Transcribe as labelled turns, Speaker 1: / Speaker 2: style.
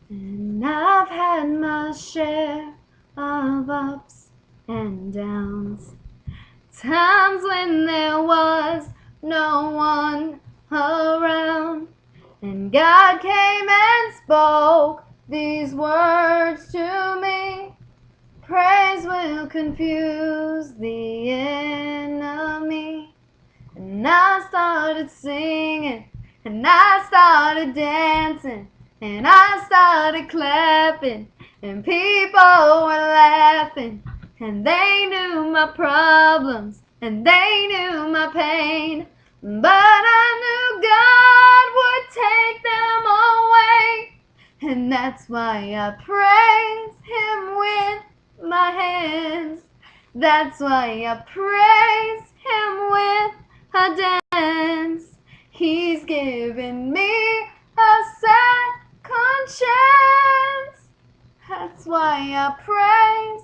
Speaker 1: And I've had my share of ups and downs, times when there was no one around, and God came and spoke these words to me: praise will confuse the enemy. And I started singing, and I started dancing, and I started clapping, and people were laughing, and they knew my problems, and they knew my pain, but I knew God would take them away, and that's why I praise Him with my hands. That's why I praise Him with a dance. He's given me a second chance. That's why I praise